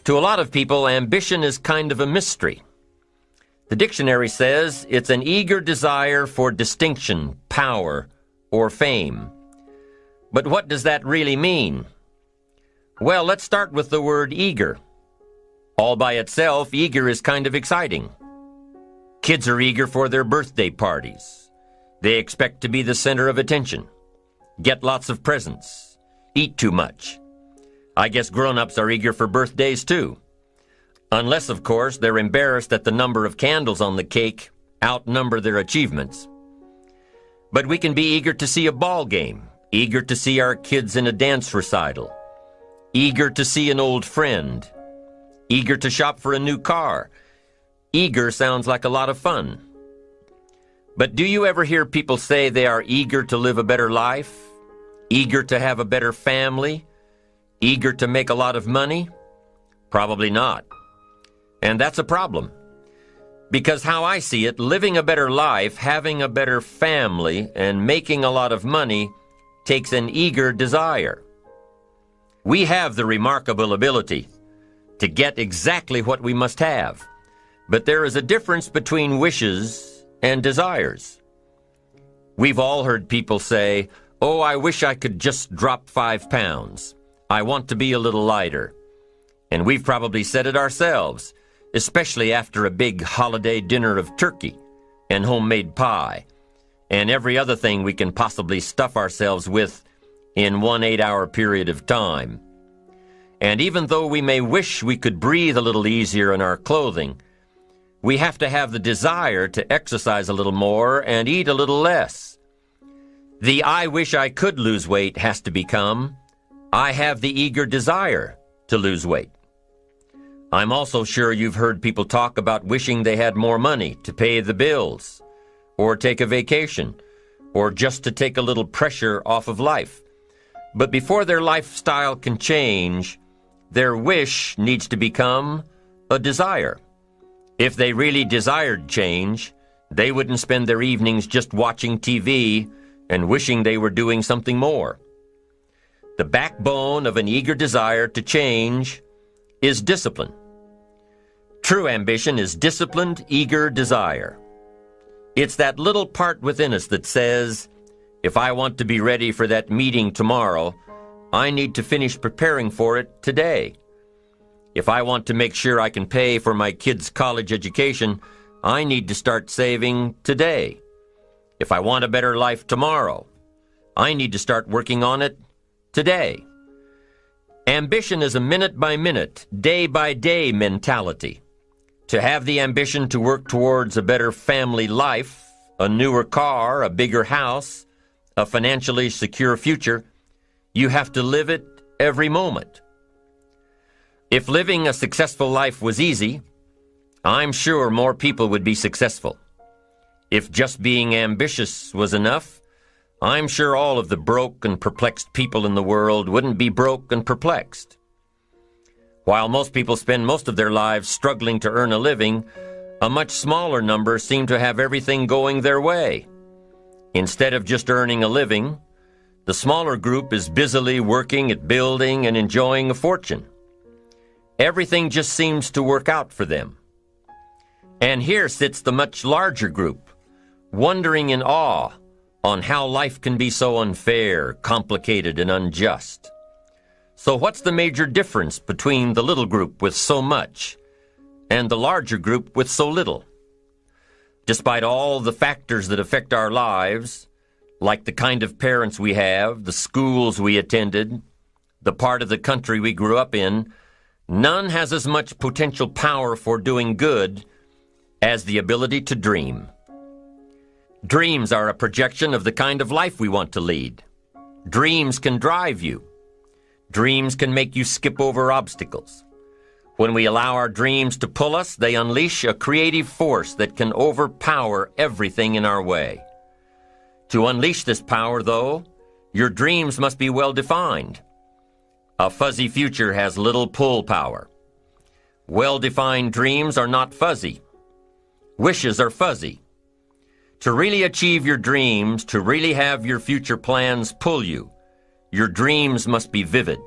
To a lot of people, ambition is kind of a mystery. The dictionary says it's an eager desire for distinction, power, or fame. But what does that really mean? Well, let's start with the word eager. All by itself, eager is kind of exciting. Kids are eager for their birthday parties. They expect to be the center of attention, get lots of presents, eat too much. I guess grown-ups are eager for birthdays too. Unless, of course, they're embarrassed that the number of candles on the cake outnumber their achievements. But we can be eager to see a ball game, eager to see our kids in a dance recital, eager to see an old friend, eager to shop for a new car. Eager sounds like a lot of fun. But do you ever hear people say they are eager to live a better life, eager to have a better family, eager to make a lot of money? Probably not. And that's a problem. Because how I see it, living a better life, having a better family, and making a lot of money takes an eager desire. We have the remarkable ability to get exactly what we must have. But there is a difference between wishes and desires. We've all heard people say, "Oh, I wish I could just drop 5 pounds. I want to be a little lighter." And we've probably said it ourselves, especially after a big holiday dinner of turkey and homemade pie and every other thing we can possibly stuff ourselves with in one 8-hour period of time. And even though we may wish we could breathe a little easier in our clothing, we have to have the desire to exercise a little more and eat a little less. The "I wish I could lose weight" has to become, "I have the eager desire to lose weight." I'm also sure you've heard people talk about wishing they had more money to pay the bills, or take a vacation, or just to take a little pressure off of life. But before their lifestyle can change, their wish needs to become a desire. If they really desired change, they wouldn't spend their evenings just watching TV and wishing they were doing something more. The backbone of an eager desire to change is discipline. True ambition is disciplined, eager desire. It's that little part within us that says, if I want to be ready for that meeting tomorrow, I need to finish preparing for it today. If I want to make sure I can pay for my kids' college education, I need to start saving today. If I want a better life tomorrow, I need to start working on it today. Ambition is a minute-by-minute, day-by-day mentality. To have the ambition to work towards a better family life, a newer car, a bigger house, a financially secure future, you have to live it every moment. If living a successful life was easy, I'm sure more people would be successful. If just being ambitious was enough, I'm sure all of the broke and perplexed people in the world wouldn't be broke and perplexed. While most people spend most of their lives struggling to earn a living, a much smaller number seem to have everything going their way. Instead of just earning a living, the smaller group is busily working at building and enjoying a fortune. Everything just seems to work out for them. And here sits the much larger group, wondering in awe on how life can be so unfair, complicated, and unjust. So what's the major difference between the little group with so much and the larger group with so little? Despite all the factors that affect our lives, like the kind of parents we have, the schools we attended, the part of the country we grew up in, none has as much potential power for doing good as the ability to dream. Dreams are a projection of the kind of life we want to lead. Dreams can drive you. Dreams can make you skip over obstacles. When we allow our dreams to pull us, they unleash a creative force that can overpower everything in our way. To unleash this power, though, your dreams must be well defined. A fuzzy future has little pull power. Well-defined dreams are not fuzzy. Wishes are fuzzy. To really achieve your dreams, to really have your future plans pull you, your dreams must be vivid.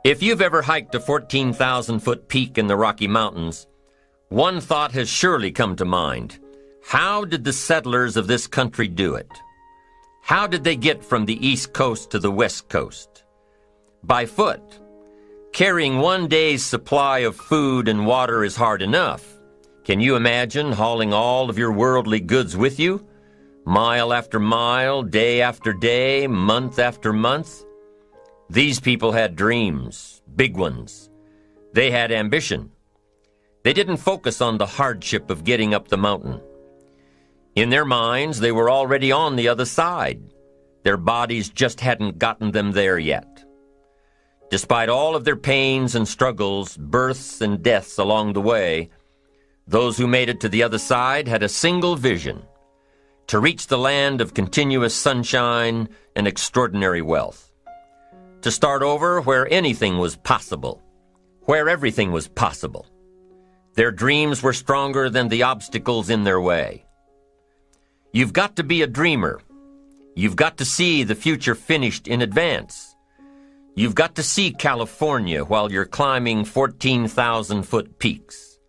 If you've ever hiked a 14,000-foot peak in the Rocky Mountains, one thought has surely come to mind. How did the settlers of this country do it? How did they get from the East Coast to the West Coast? By foot. Carrying one day's supply of food and water is hard enough. Can you imagine hauling all of your worldly goods with you? Mile after mile, day after day, month after month? These people had dreams, big ones. They had ambition. They didn't focus on the hardship of getting up the mountain. In their minds, they were already on the other side. Their bodies just hadn't gotten them there yet. Despite all of their pains and struggles, births and deaths along the way, those who made it to the other side had a single vision: to reach the land of continuous sunshine and extraordinary wealth. To start over where anything was possible, where everything was possible. Their dreams were stronger than the obstacles in their way. You've got to be a dreamer. You've got to see the future finished in advance. You've got to see California while you're climbing 14,000-foot peaks.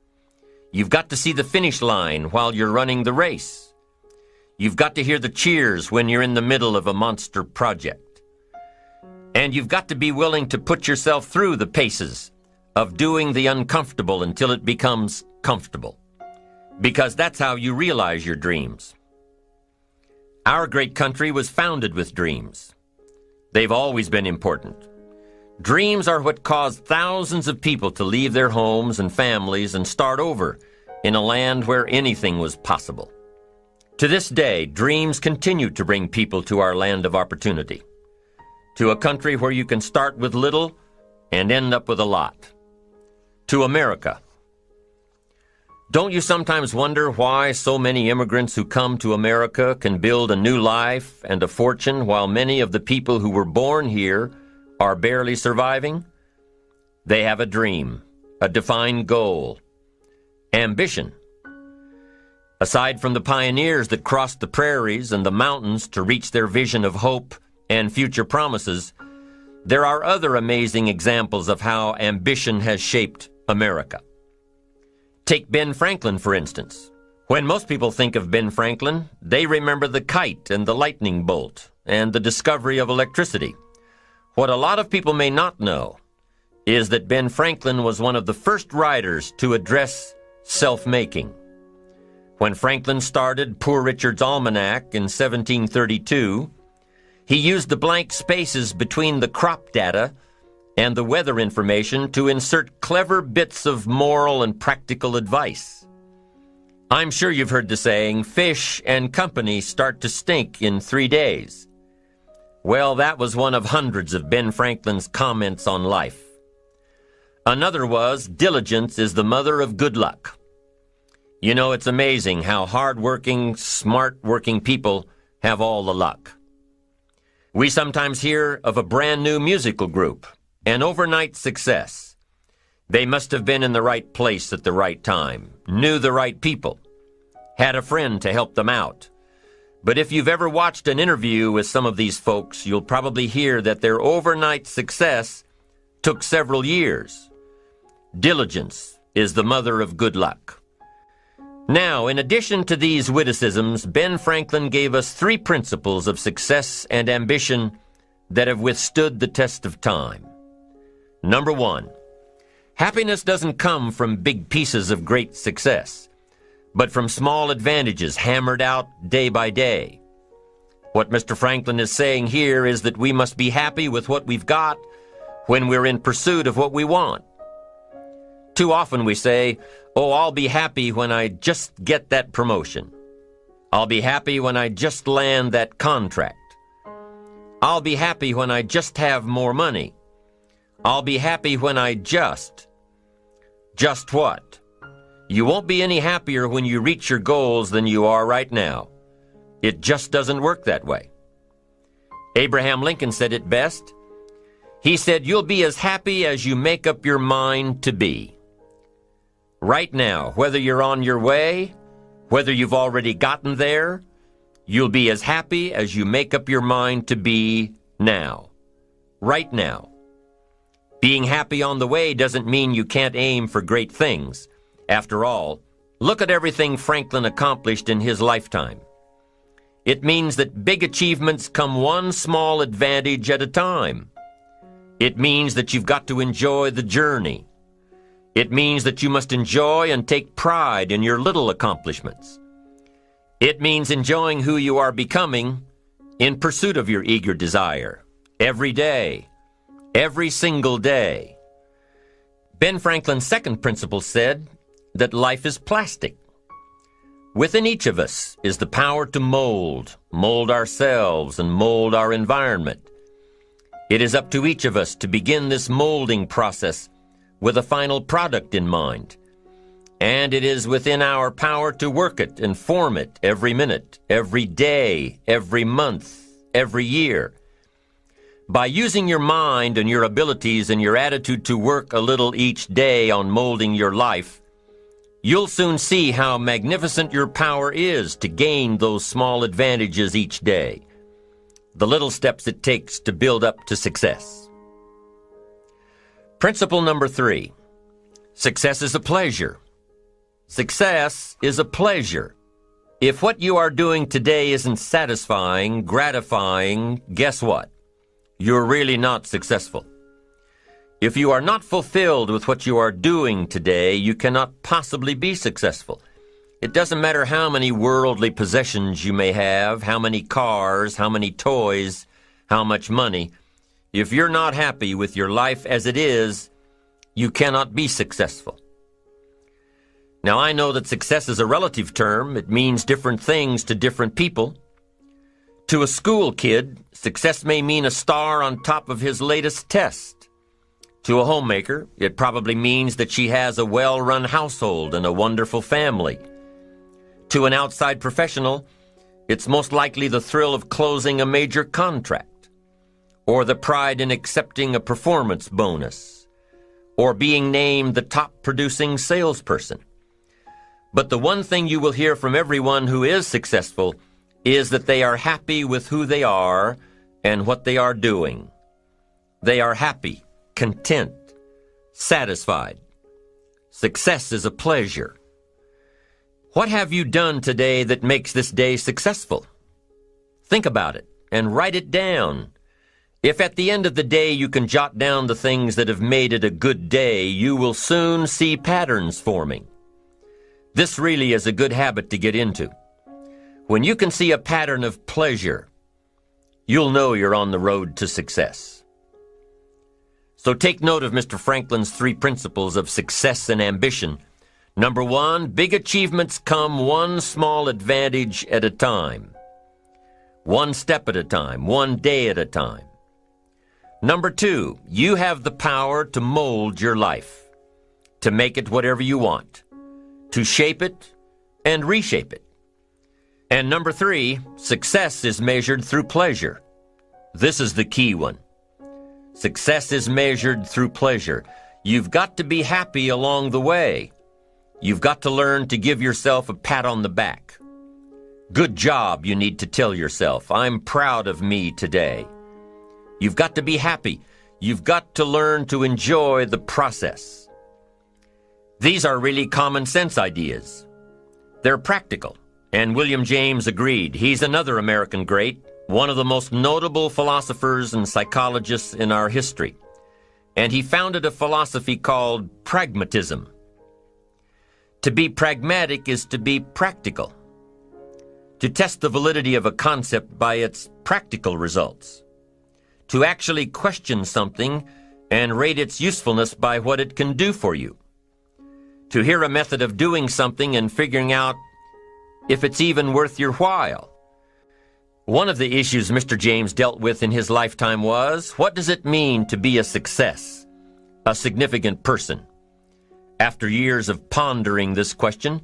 You've got to see the finish line while you're running the race. You've got to hear the cheers when you're in the middle of a monster project. And you've got to be willing to put yourself through the paces of doing the uncomfortable until it becomes comfortable. Because that's how you realize your dreams. Our great country was founded with dreams. They've always been important. Dreams are what caused thousands of people to leave their homes and families and start over in a land where anything was possible. To this day, dreams continue to bring people to our land of opportunity, to a country where you can start with little and end up with a lot, to America. Don't you sometimes wonder why so many immigrants who come to America can build a new life and a fortune while many of the people who were born here are barely surviving? They have a dream, a defined goal, ambition. Aside from the pioneers that crossed the prairies and the mountains to reach their vision of hope and future promises, there are other amazing examples of how ambition has shaped America. Take Ben Franklin, for instance. When most people think of Ben Franklin, they remember the kite and the lightning bolt and the discovery of electricity. What a lot of people may not know is that Ben Franklin was one of the first writers to address self-making. When Franklin started Poor Richard's Almanac in 1732, he used the blank spaces between the crop data and the weather information to insert clever bits of moral and practical advice. I'm sure you've heard the saying, fish and company start to stink in 3 days. Well, that was one of hundreds of Ben Franklin's comments on life. Another was, diligence is the mother of good luck. You know, it's amazing how hard-working, smart-working people have all the luck. We sometimes hear of a brand-new musical group, an overnight success. They must have been in the right place at the right time, knew the right people, had a friend to help them out. But if you've ever watched an interview with some of these folks, you'll probably hear that their overnight success took several years. Diligence is the mother of good luck. Now, in addition to these witticisms, Ben Franklin gave us 3 principles of success and ambition that have withstood the test of time. Number 1, happiness doesn't come from big pieces of great success, but from small advantages hammered out day by day. What Mr. Franklin is saying here is that we must be happy with what we've got when we're in pursuit of what we want. Too often we say, oh, I'll be happy when I just get that promotion. I'll be happy when I just land that contract. I'll be happy when I just have more money. I'll be happy when I just. Just what? You won't be any happier when you reach your goals than you are right now. It just doesn't work that way. Abraham Lincoln said it best. He said, you'll be as happy as you make up your mind to be. Right now, whether you're on your way, whether you've already gotten there, you'll be as happy as you make up your mind to be now. Right now. Being happy on the way doesn't mean you can't aim for great things. After all, look at everything Franklin accomplished in his lifetime. It means that big achievements come one small advantage at a time. It means that you've got to enjoy the journey. It means that you must enjoy and take pride in your little accomplishments. It means enjoying who you are becoming in pursuit of your eager desire, every day, every single day. Ben Franklin's second principle said that life is plastic. Within each of us is the power to mold ourselves and mold our environment. It is up to each of us to begin this molding process with a final product in mind. And it is within our power to work it and form it every minute, every day, every month, every year. By using your mind and your abilities and your attitude to work a little each day on molding your life, you'll soon see how magnificent your power is to gain those small advantages each day, the little steps it takes to build up to success. Principle number 3, success is a pleasure. Success is a pleasure. If what you are doing today isn't satisfying, gratifying, guess what? You're really not successful. If you are not fulfilled with what you are doing today, you cannot possibly be successful. It doesn't matter how many worldly possessions you may have, how many cars, how many toys, how much money. If you're not happy with your life as it is, you cannot be successful. Now, I know that success is a relative term. It means different things to different people. To a school kid, success may mean a star on top of his latest test. To a homemaker, it probably means that she has a well-run household and a wonderful family. To an outside professional, it's most likely the thrill of closing a major contract, or the pride in accepting a performance bonus, or being named the top-producing salesperson. But the one thing you will hear from everyone who is successful is that they are happy with who they are and what they are doing. They are happy, content, satisfied. Success is a pleasure. What have you done today that makes this day successful? Think about it and write it down. If at the end of the day you can jot down the things that have made it a good day, you will soon see patterns forming. This really is a good habit to get into. When you can see a pattern of pleasure, you'll know you're on the road to success. So take note of Mr. Franklin's 3 principles of success and ambition. Number 1, big achievements come one small advantage at a time. One step at a time, one day at a time. Number 2, you have the power to mold your life, to make it whatever you want, to shape it and reshape it. And number 3, success is measured through pleasure. This is the key one. Success is measured through pleasure. You've got to be happy along the way. You've got to learn to give yourself a pat on the back. Good job, you need to tell yourself. I'm proud of me today. You've got to be happy. You've got to learn to enjoy the process. These are really common sense ideas. They're practical, and William James agreed. He's another American great, one of the most notable philosophers and psychologists in our history. And he founded a philosophy called pragmatism. To be pragmatic is to be practical, to test the validity of a concept by its practical results, to actually question something and rate its usefulness by what it can do for you, to hear a method of doing something and figuring out if it's even worth your while. One of the issues Mr. James dealt with in his lifetime was, what does it mean to be a success, a significant person? After years of pondering this question,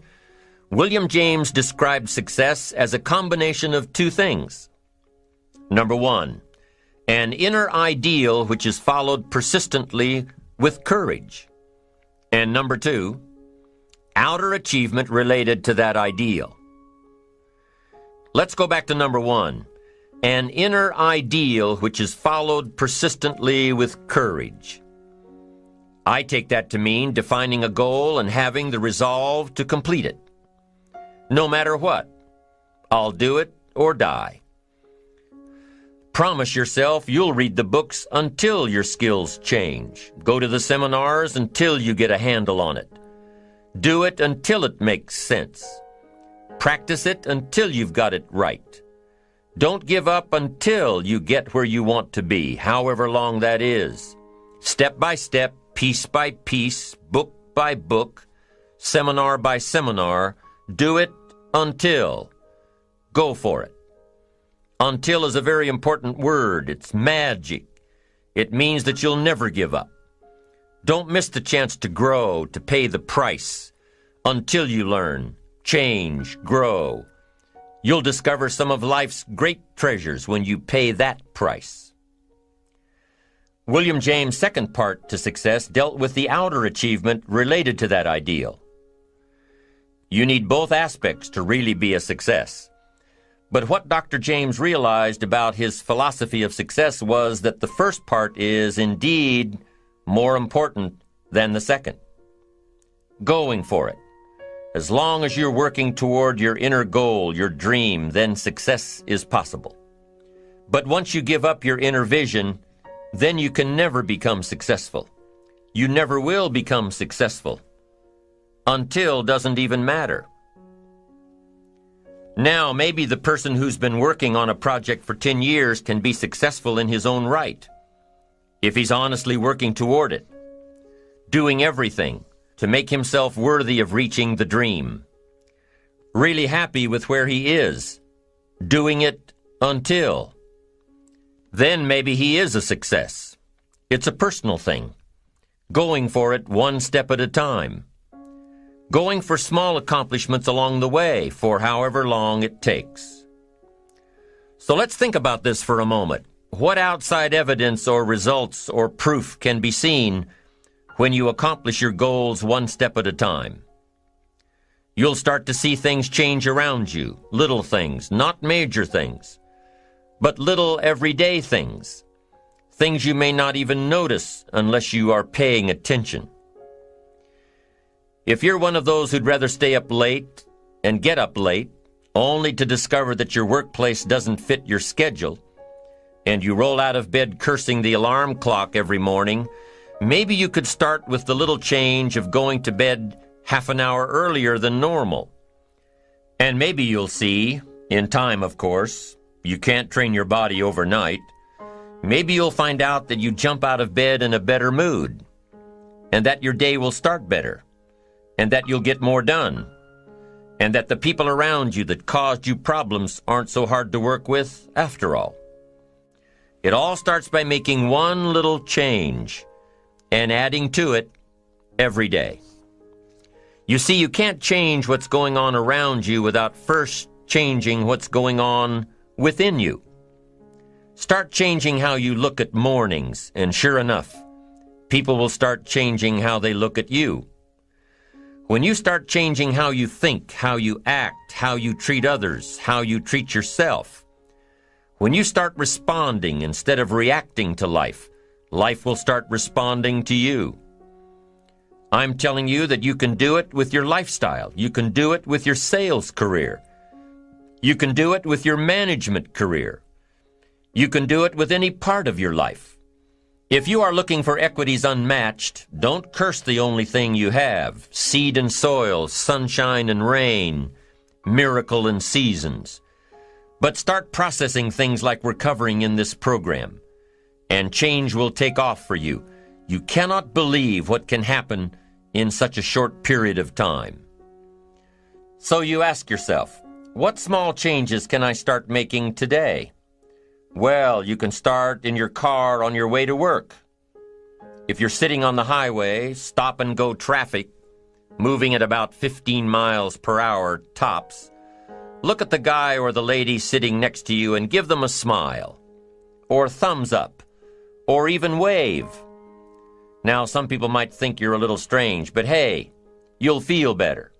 William James described success as a combination of 2 things. Number 1, an inner ideal which is followed persistently with courage. And number 2, outer achievement related to that ideal. Let's go back to number 1, an inner ideal which is followed persistently with courage. I take that to mean defining a goal and having the resolve to complete it. No matter what, I'll do it or die. Promise yourself you'll read the books until your skills change. Go to the seminars until you get a handle on it. Do it until it makes sense. Practice it until you've got it right. Don't give up until you get where you want to be, however long that is. Step by step, piece by piece, book by book, seminar by seminar, do it until. Go for it. Until is a very important word. It's magic. It means that you'll never give up. Don't miss the chance to grow, to pay the price. Until you learn, change, grow. You'll discover some of life's great treasures when you pay that price. William James' second part to success dealt with the outer achievement related to that ideal. You need both aspects to really be a success. But what Dr. James realized about his philosophy of success was that the first part is indeed more important than the second. Going for it. As long as you're working toward your inner goal, your dream, then success is possible. But once you give up your inner vision, then you can never become successful. You never will become successful. Until doesn't even matter. Now, maybe the person who's been working on a project for 10 years can be successful in his own right, if he's honestly working toward it, doing everything to make himself worthy of reaching the dream, really happy with where he is, doing it until. Then maybe he is a success. It's a personal thing, going for it one step at a time. Going for small accomplishments along the way for however long it takes. So let's think about this for a moment. What outside evidence or results or proof can be seen when you accomplish your goals one step at a time? You'll start to see things change around you, little things, not major things, but little everyday things, things you may not even notice unless you are paying attention. If you're one of those who'd rather stay up late and get up late, only to discover that your workplace doesn't fit your schedule, and you roll out of bed cursing the alarm clock every morning, maybe you could start with the little change of going to bed half an hour earlier than normal. And maybe you'll see, in time of course, you can't train your body overnight, maybe you'll find out that you jump out of bed in a better mood, and that your day will start better, and that you'll get more done, and that the people around you that caused you problems aren't so hard to work with after all. It all starts by making one little change and adding to it every day. You see, you can't change what's going on around you without first changing what's going on within you. Start changing how you look at mornings, and sure enough, people will start changing how they look at you. When you start changing how you think, how you act, how you treat others, how you treat yourself, when you start responding instead of reacting to life, life will start responding to you. I'm telling you that you can do it with your lifestyle. You can do it with your sales career. You can do it with your management career. You can do it with any part of your life. If you are looking for equities unmatched, don't curse the only thing you have: seed and soil, sunshine and rain, miracle and seasons. But start processing things like we're covering in this program, and change will take off for you. You cannot believe what can happen in such a short period of time. So you ask yourself, what small changes can I start making today? Well, you can start in your car on your way to work. If you're sitting on the highway, stop-and-go traffic, moving at about 15 miles per hour tops, look at the guy or the lady sitting next to you and give them a smile, or thumbs up, or even wave. Now, some people might think you're a little strange, but hey, you'll feel better.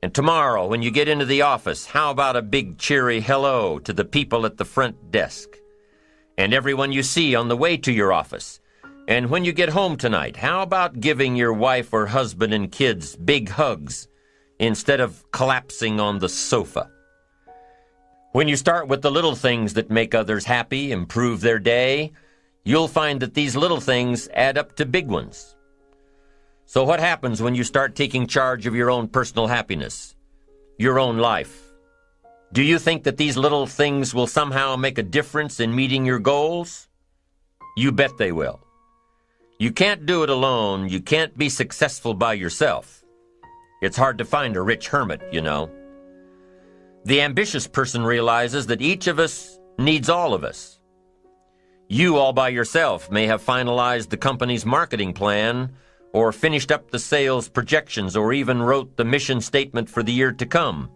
And tomorrow, when you get into the office, how about a big cheery hello to the people at the front desk and everyone you see on the way to your office? And when you get home tonight, how about giving your wife or husband and kids big hugs instead of collapsing on the sofa? When you start with the little things that make others happy, improve their day, you'll find that these little things add up to big ones. So what happens when you start taking charge of your own personal happiness, your own life? Do you think that these little things will somehow make a difference in meeting your goals? You bet they will. You can't do it alone. You can't be successful by yourself. It's hard to find a rich hermit, you know. The ambitious person realizes that each of us needs all of us. You all by yourself may have finalized the company's marketing plan, or finished up the sales projections, or even wrote the mission statement for the year to come.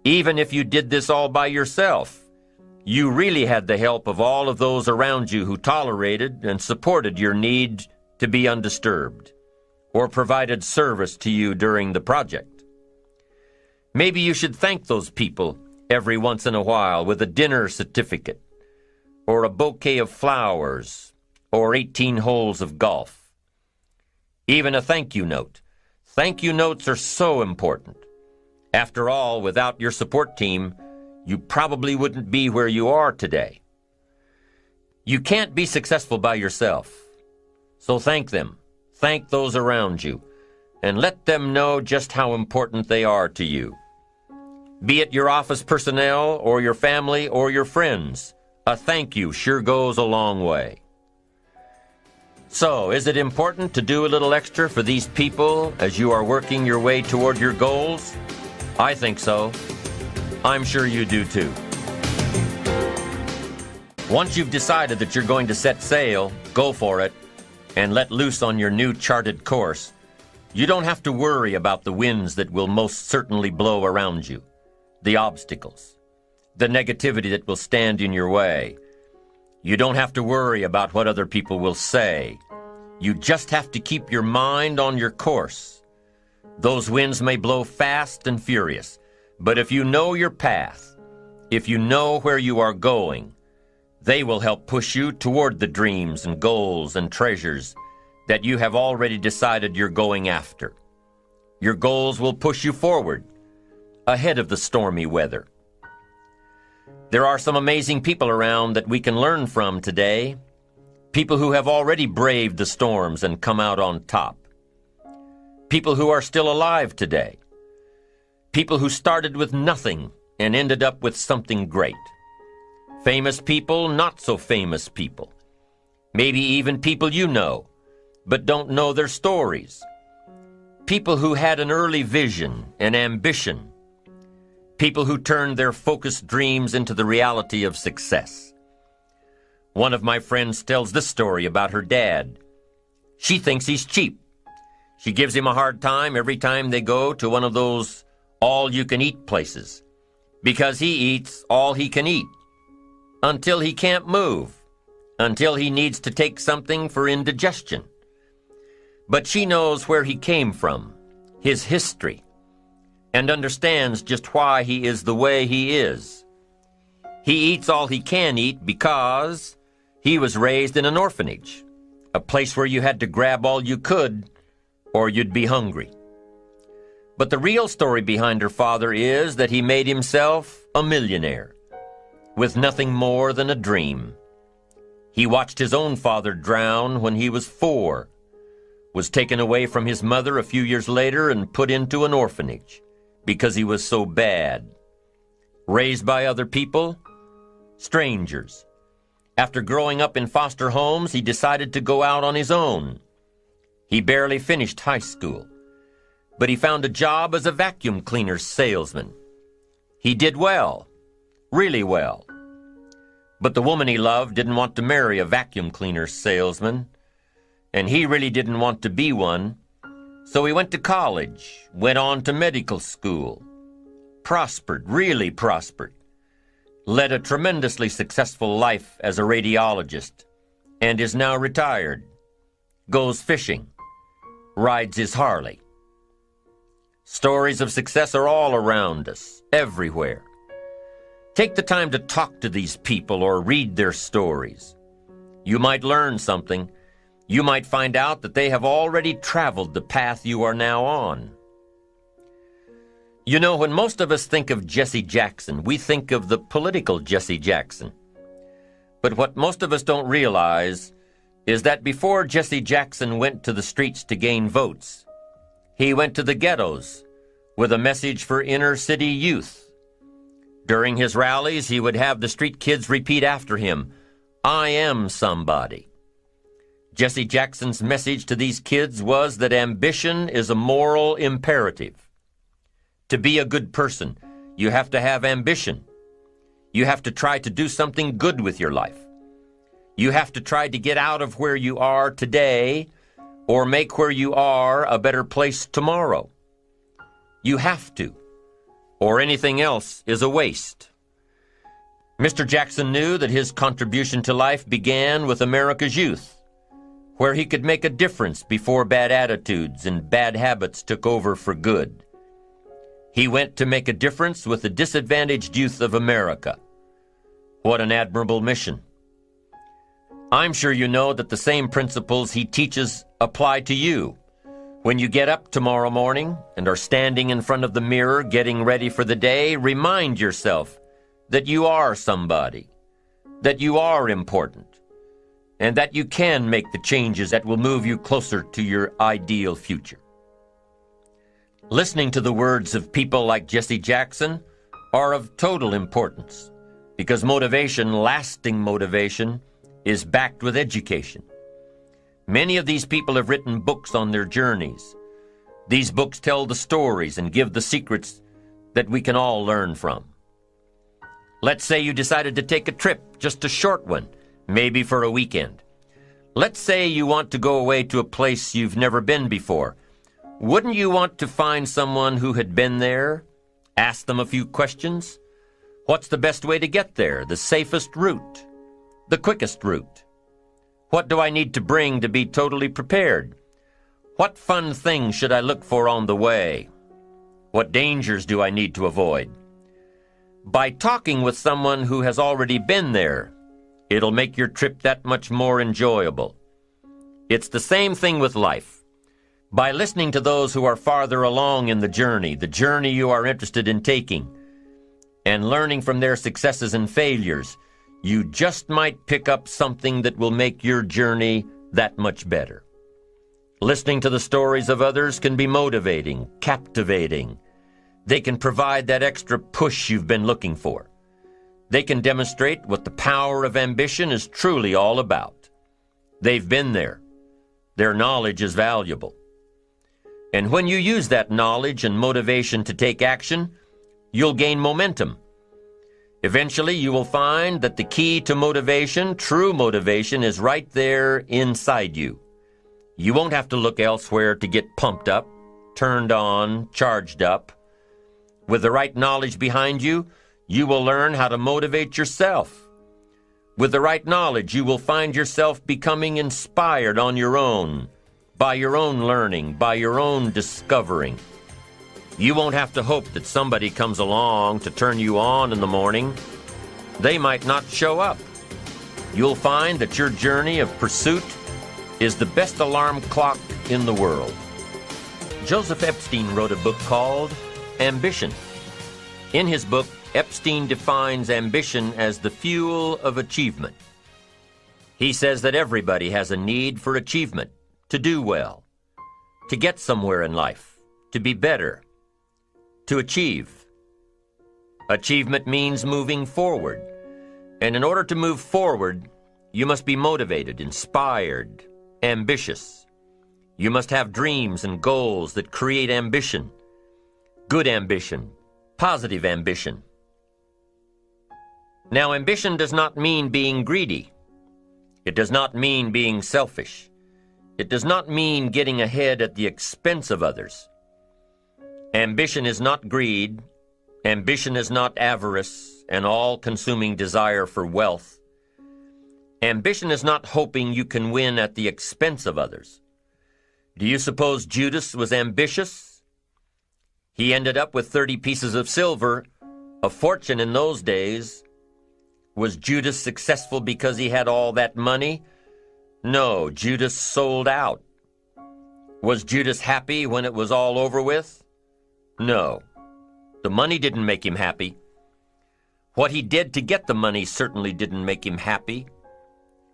Even if you did this all by yourself, you really had the help of all of those around you who tolerated and supported your need to be undisturbed, or provided service to you during the project. Maybe you should thank those people every once in a while with a dinner certificate, or a bouquet of flowers, or 18 holes of golf. Even a thank you note. Thank you notes are so important. After all, without your support team, you probably wouldn't be where you are today. You can't be successful by yourself. So thank them. Thank those around you. And let them know just how important they are to you. Be it your office personnel or your family or your friends, a thank you sure goes a long way. So, is it important to do a little extra for these people as you are working your way toward your goals? I think so. I'm sure you do too. Once you've decided that you're going to set sail, go for it, and let loose on your new charted course, you don't have to worry about the winds that will most certainly blow around you, the obstacles, the negativity that will stand in your way. You don't have to worry about what other people will say. You just have to keep your mind on your course. Those winds may blow fast and furious, but if you know your path, if you know where you are going, they will help push you toward the dreams and goals and treasures that you have already decided you're going after. Your goals will push you forward, ahead of the stormy weather. There are some amazing people around that we can learn from today, people who have already braved the storms and come out on top, people who are still alive today, people who started with nothing and ended up with something great. Famous people, not so famous people. Maybe even people you know, but don't know their stories. People who had an early vision and ambition. People who turned their focused dreams into the reality of success. One of my friends tells this story about her dad. She thinks he's cheap. She gives him a hard time every time they go to one of those all-you-can-eat places, because he eats all he can eat, until he can't move, until he needs to take something for indigestion. But she knows where he came from, his history, and understands just why he is the way he is. He eats all he can eat because he was raised in an orphanage, a place where you had to grab all you could or you'd be hungry. But the real story behind her father is that he made himself a millionaire with nothing more than a dream. He watched his own father drown when he was 4, was taken away from his mother a few years later and put into an orphanage because he was so bad. Raised by other people, strangers. After growing up in foster homes, he decided to go out on his own. He barely finished high school, but he found a job as a vacuum cleaner salesman. He did well, really well. But the woman he loved didn't want to marry a vacuum cleaner salesman, and he really didn't want to be one. So he went to college, went on to medical school, prospered, really prospered, led a tremendously successful life as a radiologist, and is now retired, goes fishing, rides his Harley. Stories of success are all around us, everywhere. Take the time to talk to these people or read their stories. You might learn something. you might find out that they have already traveled the path you are now on. You know, when most of us think of Jesse Jackson, we think of the political Jesse Jackson. But what most of us don't realize is that before Jesse Jackson went to the streets to gain votes, he went to the ghettos with a message for inner-city youth. During his rallies, he would have the street kids repeat after him, "I am somebody." Jesse Jackson's message to these kids was that ambition is a moral imperative. To be a good person, you have to have ambition. You have to try to do something good with your life. You have to try to get out of where you are today or make where you are a better place tomorrow. You have to, or anything else is a waste. Mr. Jackson knew that his contribution to life began with America's youth, where he could make a difference before bad attitudes and bad habits took over for good. He went to make a difference with the disadvantaged youth of America. What an admirable mission. I'm sure you know that the same principles he teaches apply to you. When you get up tomorrow morning and are standing in front of the mirror getting ready for the day, remind yourself that you are somebody, that you are important, and that you can make the changes that will move you closer to your ideal future. Listening to the words of people like Jesse Jackson are of total importance because motivation, lasting motivation, is backed with education. Many of these people have written books on their journeys. These books tell the stories and give the secrets that we can all learn from. Let's say you decided to take a trip, just a short one, maybe for a weekend. Let's say you want to go away to a place you've never been before. Wouldn't you want to find someone who had been there? Ask them a few questions. What's the best way to get there? The safest route? The quickest route? What do I need to bring to be totally prepared? What fun things should I look for on the way? What dangers do I need to avoid? By talking with someone who has already been there, it'll make your trip that much more enjoyable. It's the same thing with life. By listening to those who are farther along in the journey you are interested in taking, and learning from their successes and failures, you just might pick up something that will make your journey that much better. Listening to the stories of others can be motivating, captivating. They can provide that extra push you've been looking for. They can demonstrate what the power of ambition is truly all about. They've been there. Their knowledge is valuable. And when you use that knowledge and motivation to take action, you'll gain momentum. Eventually, you will find that the key to motivation, true motivation, is right there inside you. You won't have to look elsewhere to get pumped up, turned on, charged up. With the right knowledge behind you, you will learn how to motivate yourself. With the right knowledge, you will find yourself becoming inspired on your own, by your own learning, by your own discovering. You won't have to hope that somebody comes along to turn you on in the morning. They might not show up. You'll find that your journey of pursuit is the best alarm clock in the world. Joseph Epstein wrote a book called Ambition. In his book, Epstein defines ambition as the fuel of achievement. He says that everybody has a need for achievement, to do well, to get somewhere in life, to be better, to achieve. Achievement means moving forward. And in order to move forward, you must be motivated, inspired, ambitious. You must have dreams and goals that create ambition. Good ambition, positive ambition. Now, ambition does not mean being greedy. It does not mean being selfish. It does not mean getting ahead at the expense of others. Ambition is not greed. Ambition is not avarice, an all-consuming desire for wealth. Ambition is not hoping you can win at the expense of others. Do you suppose Judas was ambitious? He ended up with 30 pieces of silver, a fortune in those days. Was Judas successful because he had all that money? No, Judas sold out. Was Judas happy when it was all over with? No. The money didn't make him happy. What he did to get the money certainly didn't make him happy.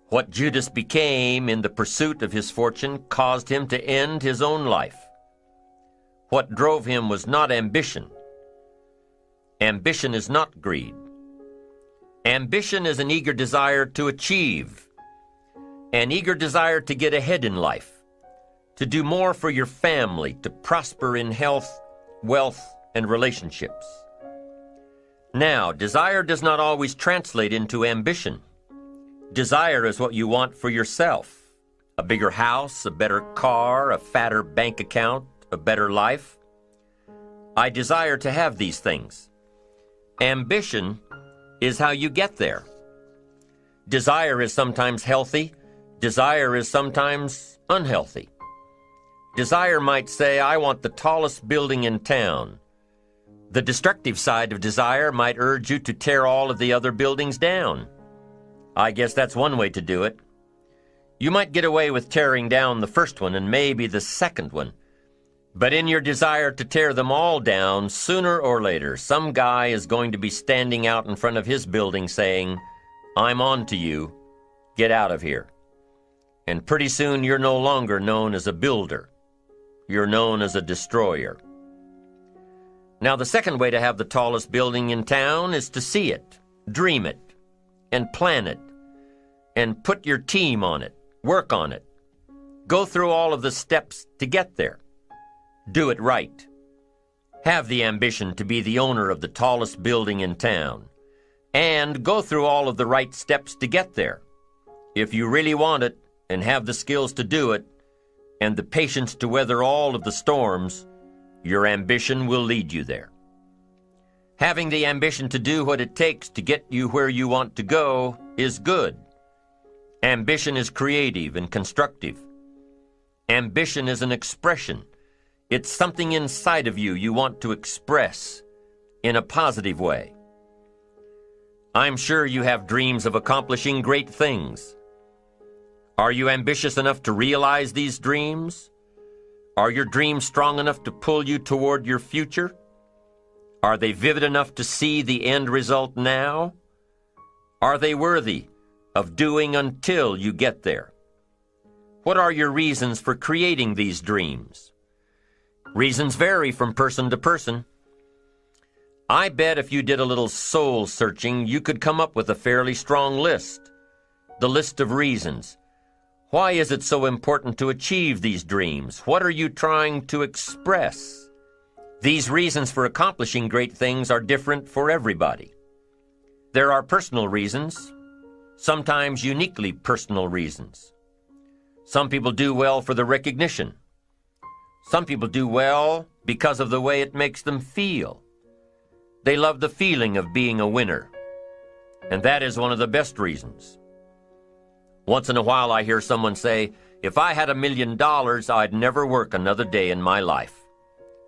What Judas became in the pursuit of his fortune caused him to end his own life. What drove him was not ambition. Ambition is not greed. Ambition is an eager desire to achieve, an eager desire to get ahead in life, to do more for your family, to prosper in health, wealth, and relationships. Now, desire does not always translate into ambition. Desire is what you want for yourself. A bigger house, a better car, a fatter bank account, a better life. I desire to have these things. Ambition is how you get there. Desire is sometimes healthy. Desire is sometimes unhealthy. Desire might say, I want the tallest building in town. The destructive side of desire might urge you to tear all of the other buildings down. I guess that's one way to do it. You might get away with tearing down the first one and maybe the second one. But in your desire to tear them all down, sooner or later, some guy is going to be standing out in front of his building saying, I'm on to you. Get out of here. And pretty soon you're no longer known as a builder. You're known as a destroyer. Now, the second way to have the tallest building in town is to see it, dream it, and plan it, and put your team on it, work on it. Go through all of the steps to get there. Do it right. Have the ambition to be the owner of the tallest building in town, and go through all of the right steps to get there. If you really want it, and have the skills to do it, and the patience to weather all of the storms, your ambition will lead you there. Having the ambition to do what it takes to get you where you want to go is good. Ambition is creative and constructive. Ambition is an expression. It's something inside of you want to express in a positive way. I'm sure you have dreams of accomplishing great things. Are you ambitious enough to realize these dreams? Are your dreams strong enough to pull you toward your future? Are they vivid enough to see the end result now? Are they worthy of doing until you get there? What are your reasons for creating these dreams? Reasons vary from person to person. I bet if you did a little soul searching, you could come up with a fairly strong list. The list of reasons. Why is it so important to achieve these dreams? What are you trying to express? These reasons for accomplishing great things are different for everybody. There are personal reasons, sometimes uniquely personal reasons. Some people do well for the recognition. Some people do well because of the way it makes them feel. They love the feeling of being a winner, and that is one of the best reasons. Once in a while I hear someone say, if I had $1 million, I'd never work another day in my life.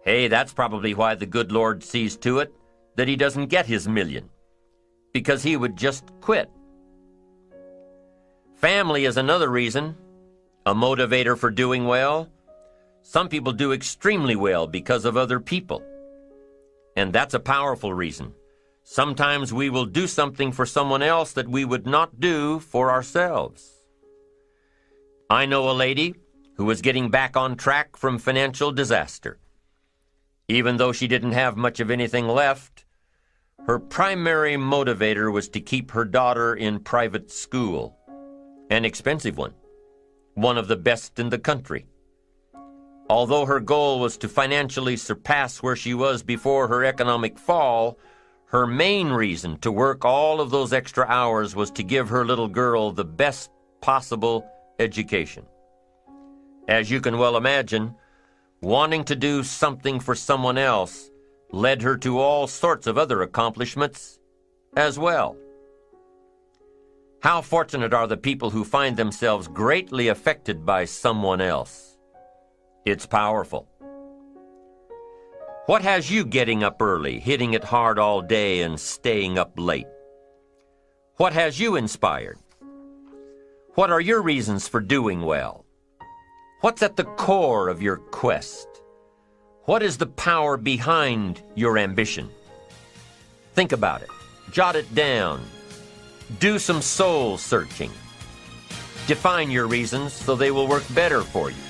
Hey, that's probably why the good Lord sees to it that he doesn't get his million, because he would just quit. Family is another reason, a motivator for doing well. Some people do extremely well because of other people, and that's a powerful reason. Sometimes we will do something for someone else that we would not do for ourselves. I know a lady who was getting back on track from financial disaster. Even though she didn't have much of anything left, her primary motivator was to keep her daughter in private school, an expensive one of the best in the country. Although her goal was to financially surpass where she was before her economic fall, her main reason to work all of those extra hours was to give her little girl the best possible education. As you can well imagine, wanting to do something for someone else led her to all sorts of other accomplishments as well. How fortunate are the people who find themselves greatly affected by someone else. It's powerful. What has you getting up early, hitting it hard all day, and staying up late? What has you inspired? What are your reasons for doing well? What's at the core of your quest? What is the power behind your ambition? Think about it. Jot it down. Do some soul searching. Define your reasons so they will work better for you.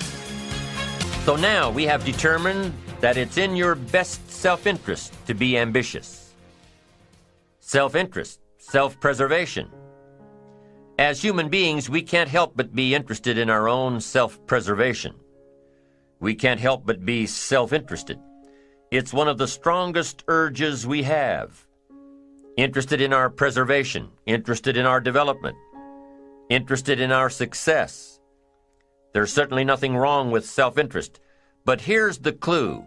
So now we have determined that it's in your best self-interest to be ambitious. Self-interest, self-preservation. As human beings, we can't help but be interested in our own self-preservation. We can't help but be self-interested. It's one of the strongest urges we have. Interested in our preservation, interested in our development, interested in our success. There's certainly nothing wrong with self-interest, but here's the clue.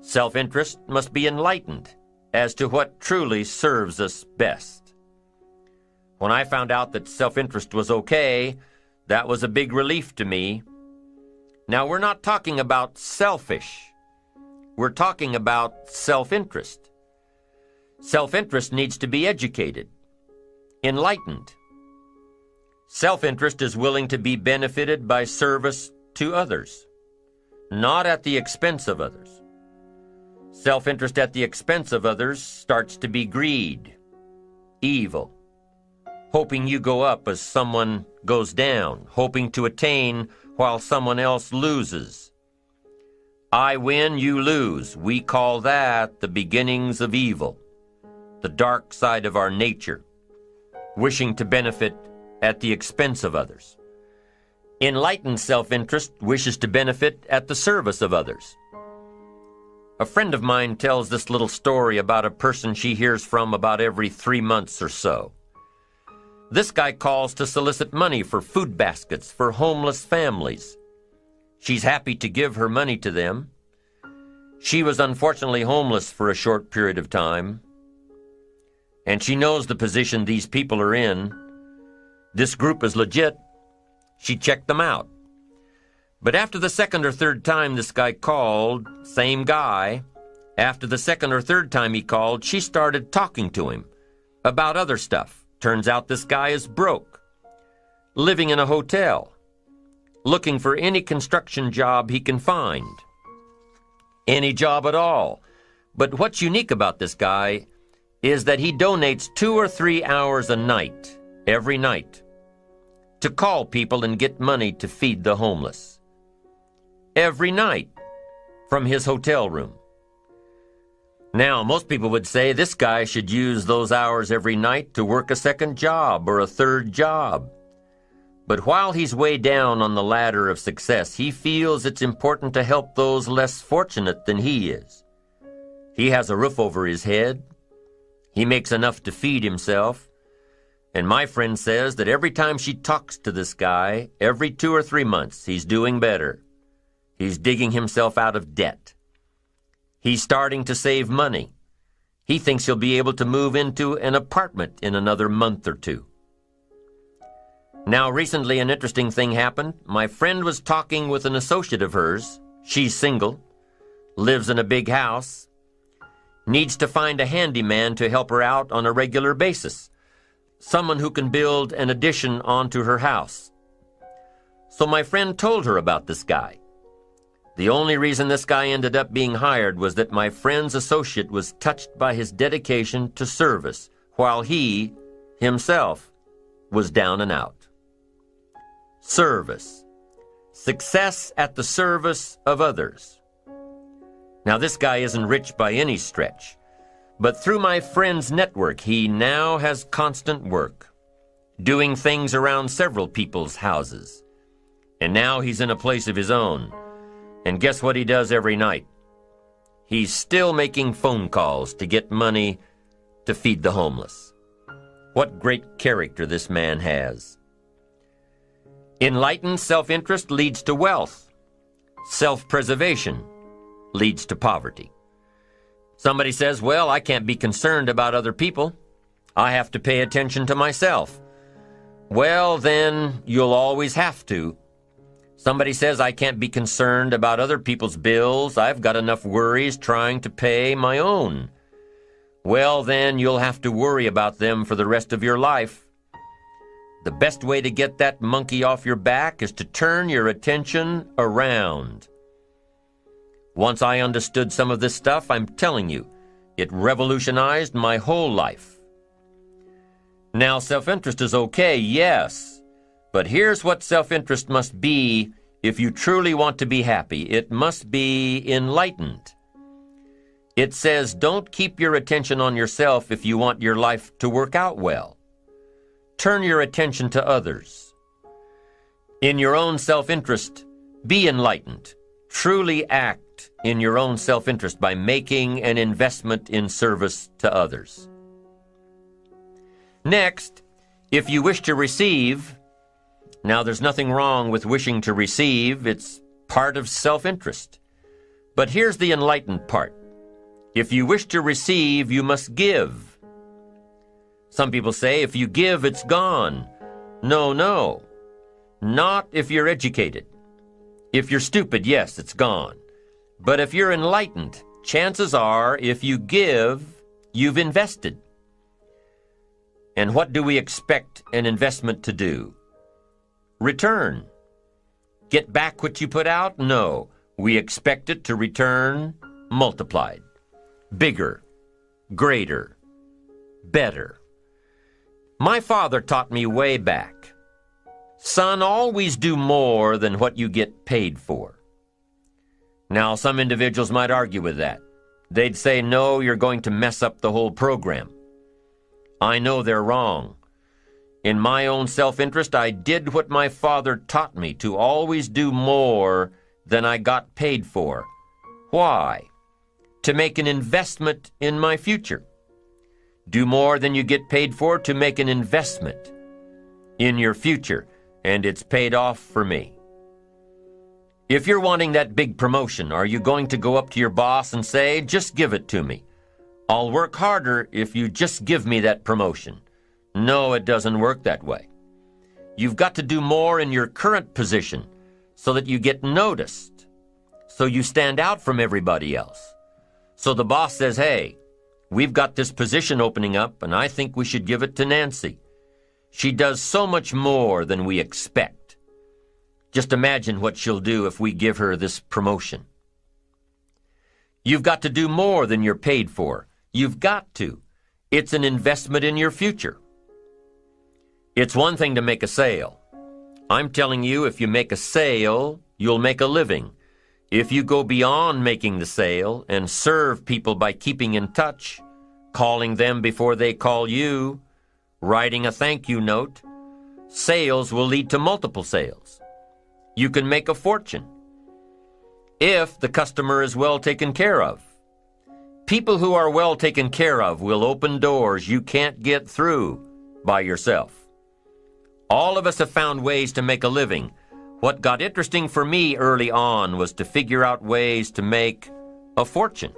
Self-interest must be enlightened as to what truly serves us best. When I found out that self-interest was okay, that was a big relief to me. Now, we're not talking about selfish. We're talking about self-interest. Self-interest needs to be educated, enlightened. Self-interest is willing to be benefited by service to others, not at the expense of others. Self-interest at the expense of others starts to be greed, evil, hoping you go up as someone goes down, hoping to attain while someone else loses. I win, you lose. We call that the beginnings of evil, the dark side of our nature, wishing to benefit at the expense of others. Enlightened self-interest wishes to benefit at the service of others. A friend of mine tells this little story about a person she hears from about every 3 months or so. This guy calls to solicit money for food baskets for homeless families. She's happy to give her money to them. She was unfortunately homeless for a short period of time, and she knows the position these people are in. This group is legit. She checked them out. But after the second or third time this guy called, same guy, after the second or third time he called, she started talking to him about other stuff. Turns out this guy is broke, living in a hotel, looking for any construction job he can find. Any job at all. But what's unique about this guy is that he donates 2 or 3 hours a night, every night, to call people and get money to feed the homeless. Every night, from his hotel room. Now, most people would say this guy should use those hours every night to work a second job or a third job. But while he's way down on the ladder of success, he feels it's important to help those less fortunate than he is. He has a roof over his head. He makes enough to feed himself. And my friend says that every time she talks to this guy, every 2 or 3 months, he's doing better. He's digging himself out of debt. He's starting to save money. He thinks he'll be able to move into an apartment in another month or 2. Now, recently an interesting thing happened. My friend was talking with an associate of hers. She's single, lives in a big house, needs to find a handyman to help her out on a regular basis, someone who can build an addition onto her house. So my friend told her about this guy. The only reason this guy ended up being hired was that my friend's associate was touched by his dedication to service, while he, himself, was down and out. Service. Success at the service of others. Now, this guy isn't rich by any stretch, but through my friend's network, he now has constant work, doing things around several people's houses. And now he's in a place of his own. And guess what he does every night? He's still making phone calls to get money to feed the homeless. What great character this man has. Enlightened self-interest leads to wealth. Self-preservation leads to poverty. Somebody says, well, I can't be concerned about other people. I have to pay attention to myself. Well, then you'll always have to. Somebody says I can't be concerned about other people's bills. I've got enough worries trying to pay my own. Well, then you'll have to worry about them for the rest of your life. The best way to get that monkey off your back is to turn your attention around. Once I understood some of this stuff, I'm telling you, it revolutionized my whole life. Now, self-interest is okay, yes, but here's what self-interest must be if you truly want to be happy. It must be enlightened. It says, don't keep your attention on yourself if you want your life to work out well. Turn your attention to others. In your own self-interest, be enlightened. Truly act in your own self-interest by making an investment in service to others. Next, if you wish to receive, now there's nothing wrong with wishing to receive. It's part of self-interest. But here's the enlightened part. If you wish to receive, you must give. Some people say, if you give, it's gone. No. Not if you're educated. If you're stupid, yes, it's gone. But if you're enlightened, chances are, if you give, you've invested. And what do we expect an investment to do? Return. Get back what you put out? No. We expect it to return multiplied. Bigger, greater, better. My father taught me way back, son, always do more than what you get paid for. Now, some individuals might argue with that. They'd say, no, you're going to mess up the whole program. I know they're wrong. In my own self-interest, I did what my father taught me, to always do more than I got paid for. Why? To make an investment in my future. Do more than you get paid for to make an investment in your future, and it's paid off for me. If you're wanting that big promotion, are you going to go up to your boss and say, just give it to me? I'll work harder if you just give me that promotion. No, it doesn't work that way. You've got to do more in your current position so that you get noticed, so you stand out from everybody else. So the boss says, hey, we've got this position opening up, and I think we should give it to Nancy. She does so much more than we expect. Just imagine what she'll do if we give her this promotion. You've got to do more than you're paid for. You've got to. It's an investment in your future. It's one thing to make a sale. I'm telling you, if you make a sale, you'll make a living. If you go beyond making the sale and serve people by keeping in touch, calling them before they call you, writing a thank you note, sales will lead to multiple sales. You can make a fortune if the customer is well taken care of. People who are well taken care of will open doors you can't get through by yourself. All of us have found ways to make a living. What got interesting for me early on was to figure out ways to make a fortune.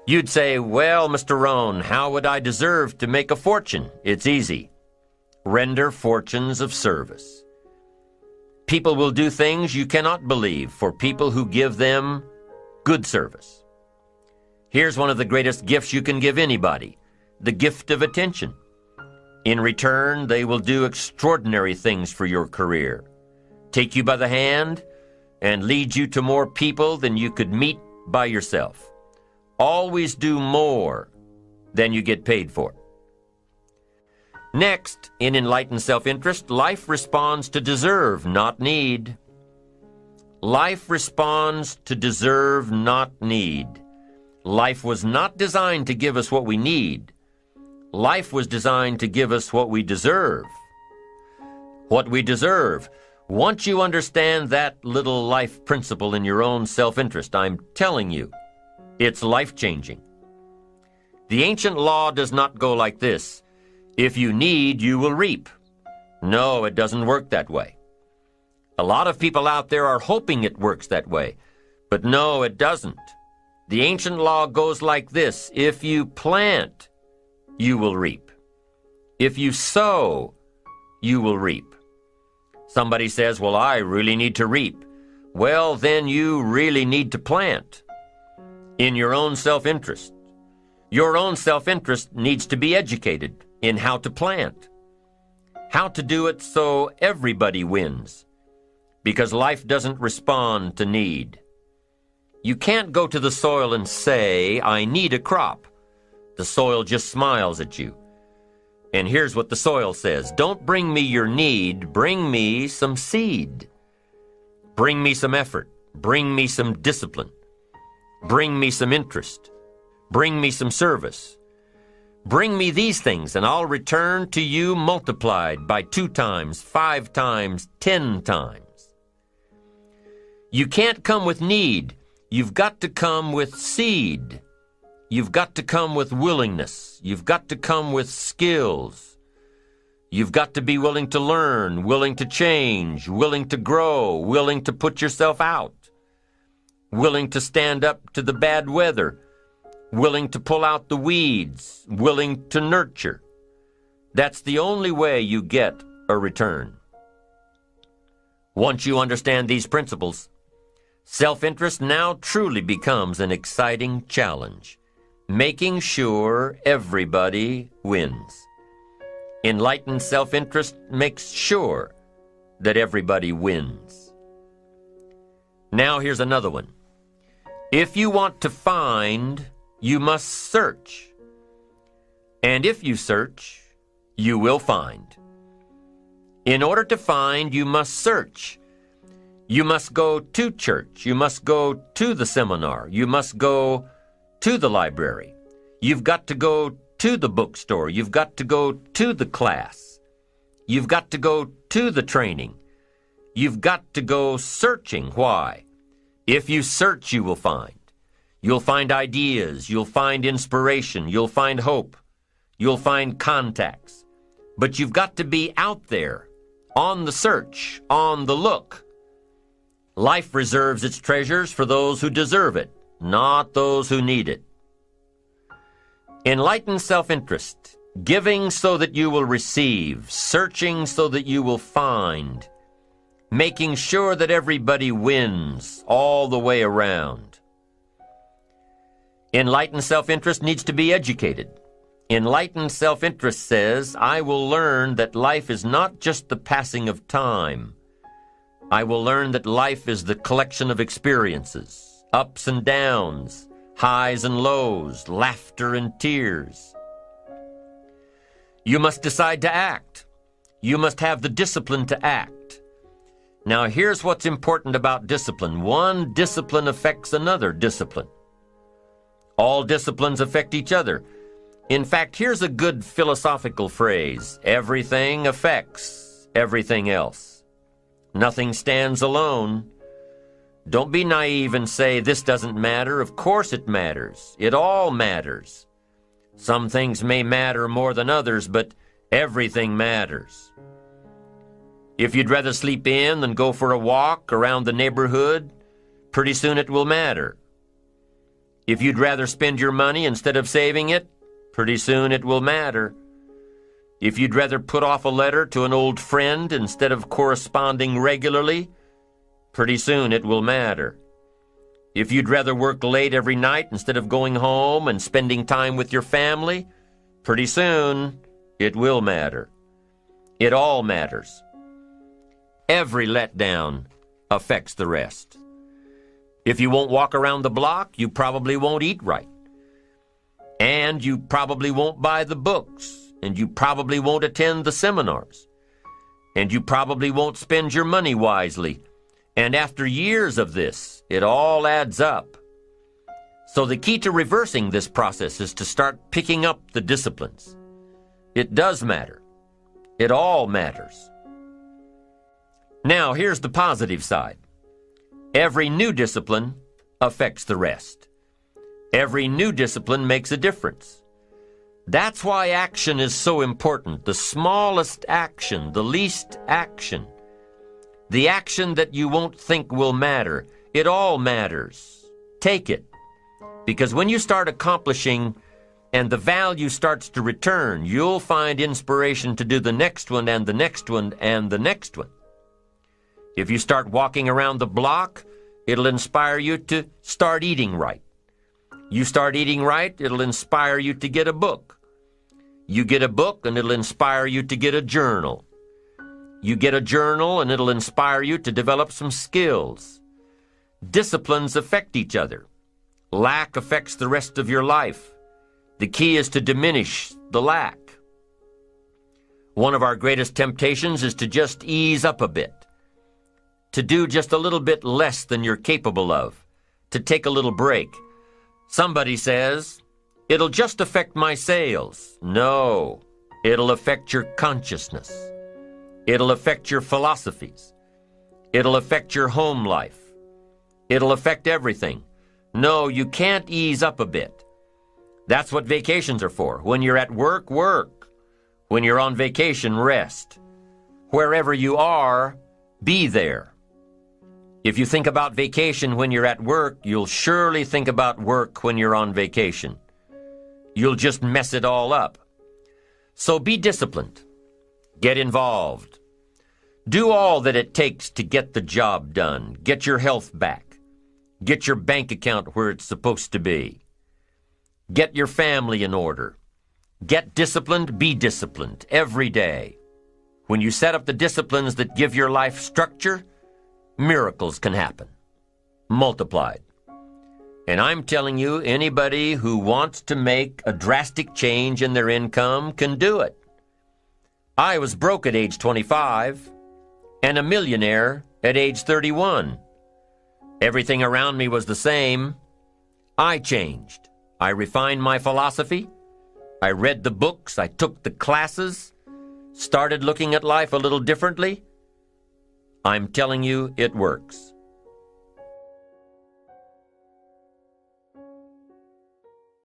You'd say, well, Mr. Rohn, how would I deserve to make a fortune? It's easy. Render fortunes of service. People will do things you cannot believe for people who give them good service. Here's one of the greatest gifts you can give anybody, the gift of attention. In return, they will do extraordinary things for your career, take you by the hand, and lead you to more people than you could meet by yourself. Always do more than you get paid for. Next, in enlightened self-interest, life responds to deserve, not need. Life responds to deserve, not need. Life was not designed to give us what we need. Life was designed to give us what we deserve. What we deserve. Once you understand that little life principle in your own self-interest, I'm telling you, it's life-changing. The ancient law does not go like this. If you need, you will reap. No, it doesn't work that way. A lot of people out there are hoping it works that way, but no, it doesn't. The ancient law goes like this. If you plant, you will reap. If you sow, you will reap. Somebody says, well, I really need to reap. Well, then you really need to plant in your own self-interest. Your own self-interest needs to be educated in how to plant. How to do it so everybody wins, because life doesn't respond to need. You can't go to the soil and say, I need a crop. The soil just smiles at you. And here's what the soil says: don't bring me your need, bring me some seed. Bring me some effort, bring me some discipline, bring me some interest, bring me some service. Bring me these things, and I'll return to you multiplied by 2 times, 5 times, 10 times. You can't come with need. You've got to come with seed. You've got to come with willingness. You've got to come with skills. You've got to be willing to learn, willing to change, willing to grow, willing to put yourself out, willing to stand up to the bad weather, willing to pull out the weeds, willing to nurture. That's the only way you get a return. Once you understand these principles, self-interest now truly becomes an exciting challenge, making sure everybody wins. Enlightened self-interest makes sure that everybody wins. Now here's another one. If you want to find, you must search. And if you search, you will find. In order to find, you must search. You must go to church. You must go to the seminar. You must go to the library. You've got to go to the bookstore. You've got to go to the class. You've got to go to the training. You've got to go searching. Why? If you search, you will find. You'll find ideas, you'll find inspiration, you'll find hope, you'll find contacts. But you've got to be out there, on the search, on the look. Life reserves its treasures for those who deserve it, not those who need it. Enlightened self-interest, giving so that you will receive, searching so that you will find, making sure that everybody wins all the way around. Enlightened self-interest needs to be educated. Enlightened self-interest says, I will learn that life is not just the passing of time. I will learn that life is the collection of experiences, ups and downs, highs and lows, laughter and tears. You must decide to act. You must have the discipline to act. Now here's what's important about discipline. One discipline affects another discipline. All disciplines affect each other. In fact, here's a good philosophical phrase. Everything affects everything else. Nothing stands alone. Don't be naive and say, this doesn't matter. Of course it matters. It all matters. Some things may matter more than others, but everything matters. If you'd rather sleep in than go for a walk around the neighborhood, pretty soon it will matter. If you'd rather spend your money instead of saving it, pretty soon it will matter. If you'd rather put off a letter to an old friend instead of corresponding regularly, pretty soon it will matter. If you'd rather work late every night instead of going home and spending time with your family, pretty soon it will matter. It all matters. Every letdown affects the rest. If you won't walk around the block, you probably won't eat right. And you probably won't buy the books. And you probably won't attend the seminars. And you probably won't spend your money wisely. And after years of this, it all adds up. So the key to reversing this process is to start picking up the disciplines. It does matter. It all matters. Now, here's the positive side. Every new discipline affects the rest. Every new discipline makes a difference. That's why action is so important. The smallest action, the least action. The action that you won't think will matter. It all matters. Take it. Because when you start accomplishing and the value starts to return, you'll find inspiration to do the next one and the next one and the next one. If you start walking around the block, it'll inspire you to start eating right. You start eating right, it'll inspire you to get a book. You get a book, and it'll inspire you to get a journal. You get a journal and it'll inspire you to develop some skills. Disciplines affect each other. Lack affects the rest of your life. The key is to diminish the lack. One of our greatest temptations is to just ease up a bit, to do just a little bit less than you're capable of, to take a little break. Somebody says, "It'll just affect my sales." No, it'll affect your consciousness. It'll affect your philosophies. It'll affect your home life. It'll affect everything. No, you can't ease up a bit. That's what vacations are for. When you're at work, work. When you're on vacation, rest. Wherever you are, be there. If you think about vacation when you're at work, you'll surely think about work when you're on vacation. You'll just mess it all up. So be disciplined. Get involved. Do all that it takes to get the job done. Get your health back. Get your bank account where it's supposed to be. Get your family in order. Get disciplined, be disciplined every day. When you set up the disciplines that give your life structure, miracles can happen, multiplied. And I'm telling you, anybody who wants to make a drastic change in their income can do it. I was broke at age 25 and a millionaire at age 31. Everything around me was the same. I changed. I refined my philosophy. I read the books. I took the classes. Started looking at life a little differently. I'm telling you, it works.